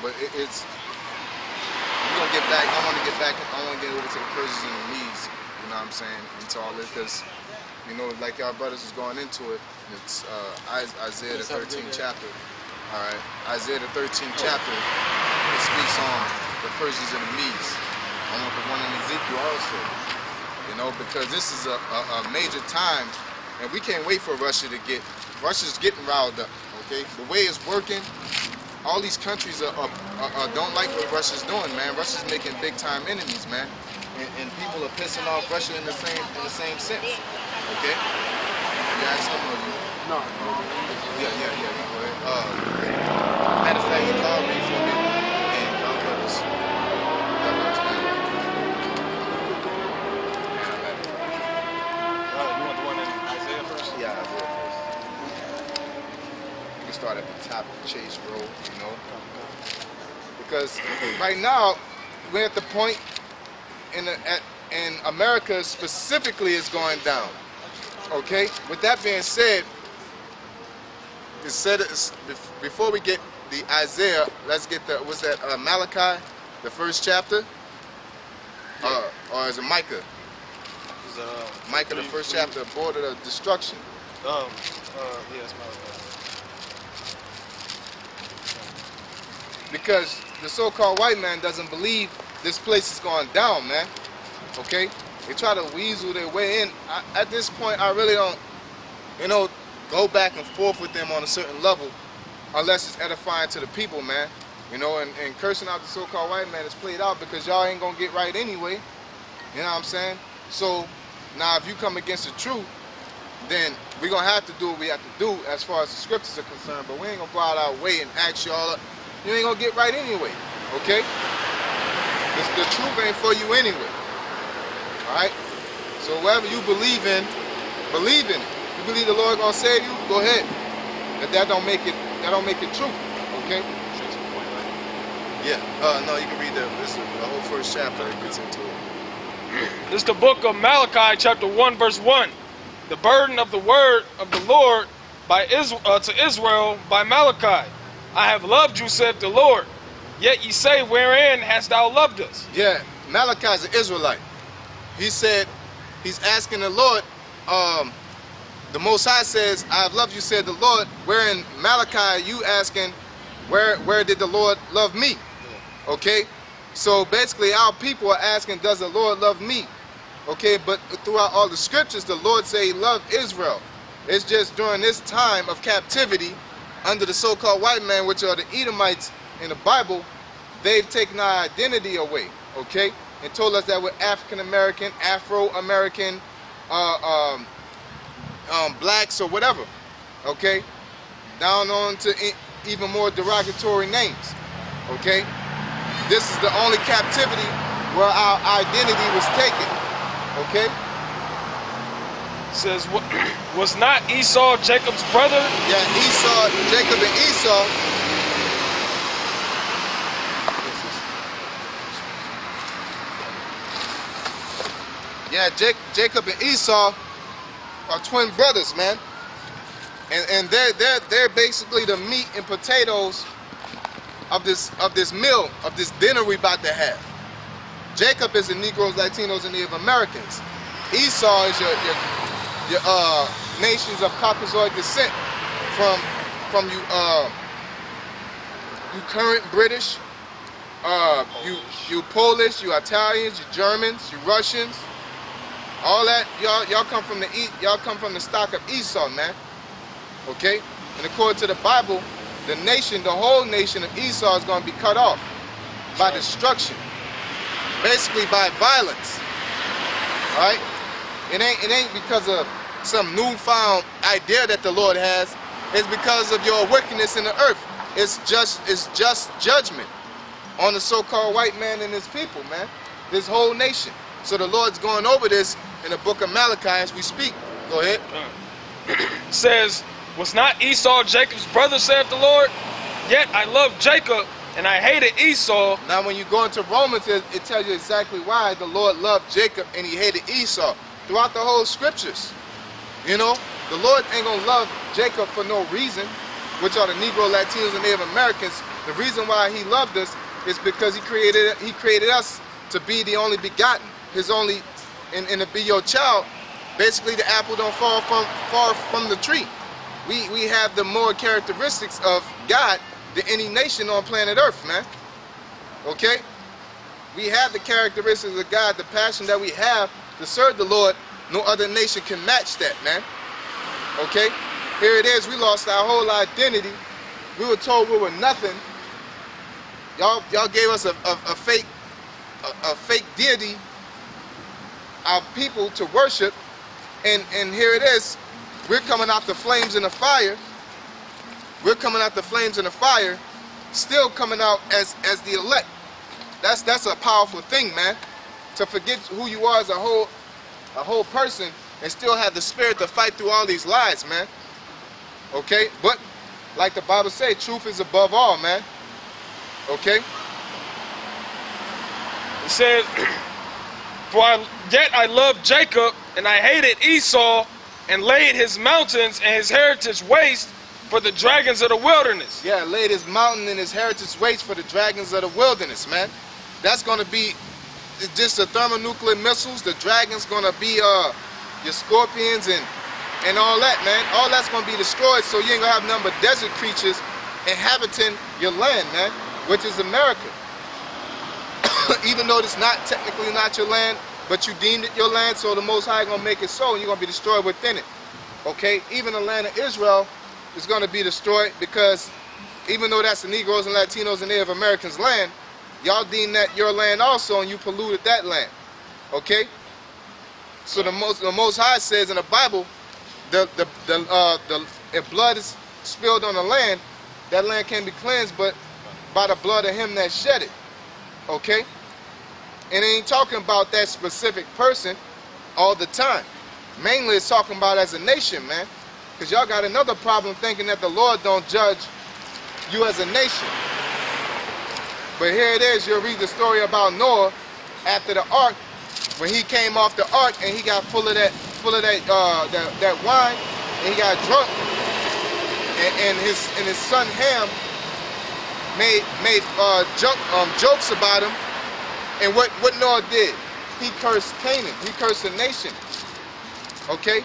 but it's we're gonna get back. I want to get back. I want to get over to the Persians and the Medes. You know what I'm saying? Into all this, because you know, like y'all brothers is going into it. It's Isaiah the 13th chapter. All right, Isaiah the 13th chapter. It speaks on the Persians and the Medes. I want the one in Ezekiel also. You know, because this is a major time, and we can't wait for Russia to get. Russia's getting riled up. Okay, the way it's working, all these countries don't like what Russia's doing, man. Russia's making big time enemies, man, and people are pissing off Russia in the same sense. Okay, yeah, some of you. No. Yeah. Go ahead. Matter of fact, you call me for me, and God brothers. You want the one in Isaiah first? Yeah, Isaiah first. We start at the top of Chase Road, you know, because right now we're at the point in America specifically is going down. Okay. With that being said, before we get the Isaiah, let's get the Malachi, the first chapter, or is it Micah? Micah, the first chapter, border of destruction. Yeah, it's Malachi. Because the so-called white man doesn't believe this place is going down, man. Okay? They try to weasel their way in. At this point, I really don't, you know, go back and forth with them on a certain level unless it's edifying to the people, man. You know, and cursing out the so-called white man is played out because y'all ain't gonna get right anyway. You know what I'm saying? So, now if you come against the truth, then we're gonna have to do what we have to do as far as the scriptures are concerned, but we ain't gonna go out our way and ask y'all, you ain't gonna get right anyway, okay? The truth ain't for you anyway, all right? So whatever you believe in it. You believe the Lord gonna save you, go ahead. But that don't make it true, okay? Yeah, no, you can read the whole first chapter, it gets into it. This is the book of Malachi, chapter 1, verse 1. The burden of the word of the Lord to Israel by Malachi. I have loved you, said the Lord. Yet ye say, wherein hast thou loved us? Yeah, Malachi is an Israelite. He said, he's asking the Lord, the Most High says, I have loved you, said the Lord. Wherein Malachi, you asking, where did the Lord love me? Okay? So basically our people are asking, does the Lord love me? Okay, but throughout all the scriptures, the Lord say he loved Israel. It's just during this time of captivity under the so-called white man, which are the Edomites in the Bible, they've taken our identity away, okay? And told us that we're African-American, Afro-American, blacks or whatever, okay? Down on to even more derogatory names, okay? This is the only captivity where our identity was taken, okay? It says, was not Esau Jacob's brother? Yeah, Esau, Jacob and Esau. Yeah, Jacob and Esau are twin brothers, man. And they're basically the meat and potatoes of this meal, of this dinner we about to have. Jacob is the Negroes, Latinos, and Native Americans. Esau is your nations of Caucasoid descent from you current British, you Polish, you Italians, you Germans, you Russians, all that y'all come from the stock of Esau, man. Okay, and according to the Bible, the whole nation of Esau is going to be cut off by destruction, basically by violence. All right, it ain't because of some newfound idea that the Lord has. It's because of your wickedness in the earth. It's just judgment on the so-called white man and his people, man. This whole nation. So the Lord's going over this in the book of Malachi as we speak. Go ahead. Says, was not Esau Jacob's brother, saith the Lord? Yet I loved Jacob, and I hated Esau. Now when you go into Romans, it tells you exactly why the Lord loved Jacob and he hated Esau. Throughout the whole scriptures. You know, the Lord ain't gonna love Jacob for no reason, which are the Negro, Latinos, and Native Americans, The reason why he loved us is because he created us to be the only begotten, his only, and to be your child. Basically, the apple don't fall far from the tree. We have the more characteristics of God than any nation on planet Earth, man. Okay? We have the characteristics of God, the passion that we have to serve the Lord. No other nation can match that, man. Okay? Here it is. We lost our whole identity. We were told we were nothing. Y'all gave us a fake deity, our people to worship, and here it is. We're coming out the flames in the fire. We're coming out the flames in the fire, still coming out as the elect. That's a powerful thing, man. To forget who you are as a whole person and still have the spirit to fight through all these lies, man. Okay? But like the Bible says, truth is above all, man. Okay? It says, yet I loved Jacob, and I hated Esau, and laid his mountains and his heritage waste for the dragons of the wilderness. Yeah, laid his mountain and his heritage waste for the dragons of the wilderness, man. That's going to be just the thermonuclear missiles. The dragons going to be your scorpions and all that, man. All that's going to be destroyed, so you ain't going to have none but desert creatures inhabiting your land, man, which is America. Even though it's not technically not your land, but you deemed it your land, so the Most High going to make it so, and you're going to be destroyed within it. Okay? Even the land of Israel is going to be destroyed, because even though that's the Negroes and Latinos and Native Americans' land, y'all deem that your land also, and you polluted that land. Okay? So the Most High says in the Bible, if blood is spilled on the land, that land can be cleansed, but by the blood of him that shed it. Okay? And it ain't talking about that specific person all the time. Mainly it's talking about as a nation, man. Because y'all got another problem thinking that the Lord don't judge you as a nation. But here it is, you'll read the story about Noah after the ark, when he came off the ark and he got full of that wine, and he got drunk, and his son Ham made jokes about him. And what Noah did, he cursed Canaan. He cursed the nation. Okay?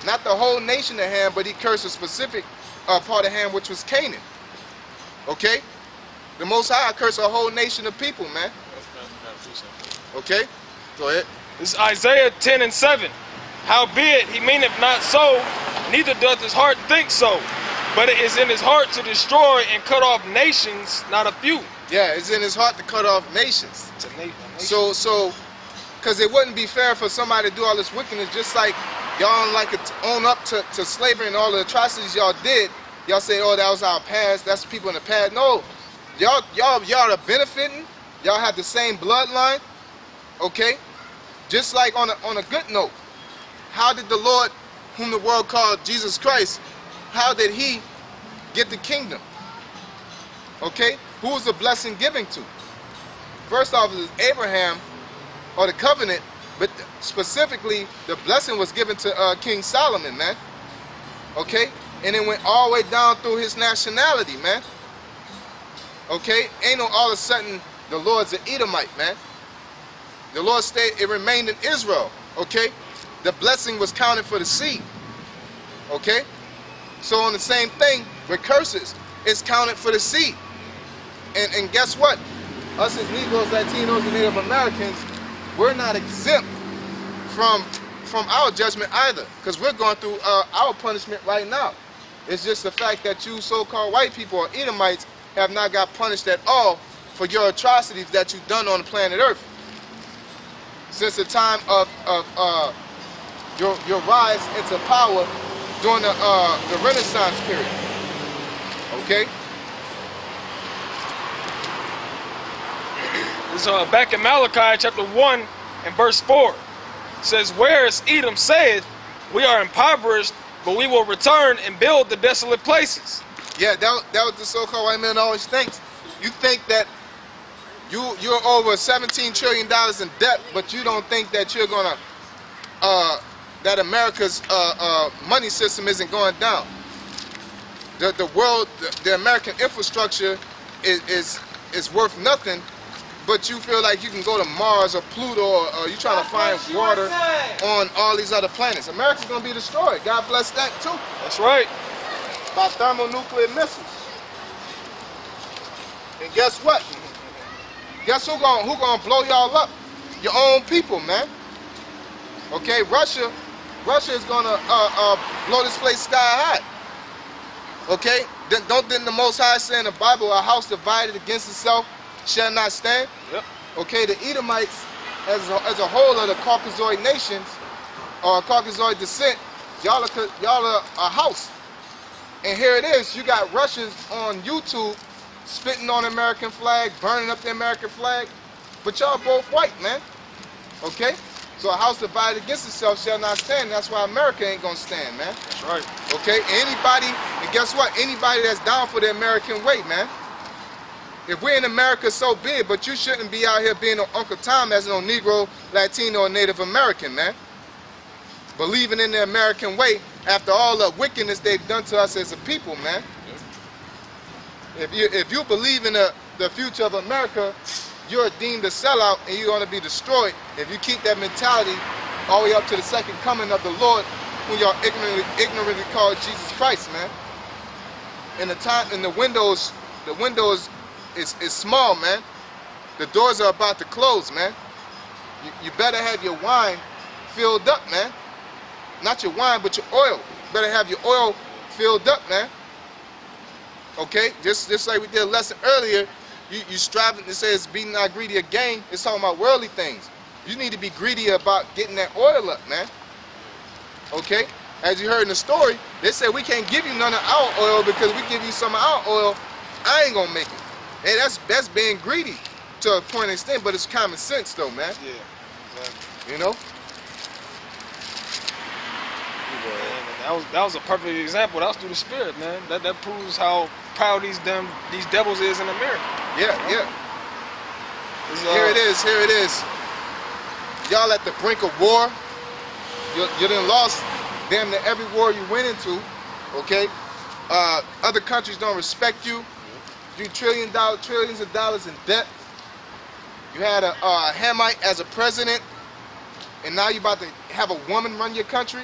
Not the whole nation of Ham, but he cursed a specific part of Ham, which was Canaan. Okay? The Most High cursed a whole nation of people, man. Okay? Go ahead. This is Isaiah 10:7. Howbeit he meaneth not so, neither doth his heart think so. But it is in his heart to destroy and cut off nations, not a few. Yeah, it's in his heart to cut off nations. It's a nation. So, because it wouldn't be fair for somebody to do all this wickedness, just like y'all don't like to own up to slavery and all the atrocities y'all did. Y'all say, oh, that was our past, that's the people in the past. No, y'all are benefiting. Y'all have the same bloodline, okay? Just like on a good note, how did the Lord, whom the world called Jesus Christ, how did he get the kingdom? Okay? Who was the blessing given to? First off, it was Abraham, or the covenant, but specifically, the blessing was given to King Solomon, man. Okay? And it went all the way down through his nationality, man. Okay? Ain't no all of a sudden the Lord's an Edomite, man. The Lord stayed, it remained in Israel. Okay? The blessing was counted for the seed. Okay? So on the same thing with curses, it's counted for the seed. And guess what? Us as Negroes, Latinos, and Native Americans, we're not exempt from our judgment either, because we're going through our punishment right now. It's just the fact that you so-called white people or Edomites have not got punished at all for your atrocities that you've done on the planet Earth since the time of your rise into power during the Renaissance period. Okay? This is back in Malachi chapter 1 and verse 4. It says, whereas Edom saith, we are impoverished, but we will return and build the desolate places. Yeah, that was the so-called white man always thinks. You think that you're over $17 trillion in debt, but you don't think that you're gonna that America's money system isn't going down. The world, the American infrastructure is worth nothing, but you feel like you can go to Mars or Pluto, or you trying to find water on all these other planets. America's gonna be destroyed. God bless that too. That's right. By thermonuclear missiles. And guess what? Guess who gonna blow y'all up? Your own people, man. Okay, Russia is gonna blow this place sky high. Okay, didn't the Most High say in the Bible, a house divided against itself shall not stand? Yep. Okay, the Edomites, as a whole of the Caucasoid nations, or Caucasoid descent, y'all are a house. And here it is, you got Russians on YouTube spitting on the American flag, burning up the American flag, but y'all both white, man. Okay? So a house divided against itself shall not stand. That's why America ain't gonna stand, man. That's right. Okay? Anybody, and guess what? Anybody that's down for the American way, man. If we're in America, so big, but you shouldn't be out here being no Uncle Tom as no Negro, Latino, or Native American, man. Believing in the American way after all the wickedness they've done to us as a people, man. If you believe in the future of America, you're deemed a sellout and you're going to be destroyed if you keep that mentality all the way up to the second coming of the Lord, who y'all ignorantly call Jesus Christ, man. And the windows is small, man. The doors are about to close, man. You better have your wine filled up, man. Not your wine, but your oil. You better have your oil filled up, man. Okay? Just like we did a lesson earlier, you striving to say it's be not greedy of gain. It's talking about worldly things. You need to be greedy about getting that oil up, man. Okay? As you heard in the story, they said we can't give you none of our oil because we give you some of our oil, I ain't gonna make it. Hey, that's being greedy to a point of extent, but it's common sense though, man. Yeah, exactly. You know? Man, that was a perfect example. That was through the Spirit, man. That proves how proud these devils is in America. Yeah, yeah. Here it is. Y'all at the brink of war. You done lost damn near every war you went into. Okay? Other countries don't respect you. You trillions of dollars in debt. You had a Hamite as a president, and now you about to have a woman run your country.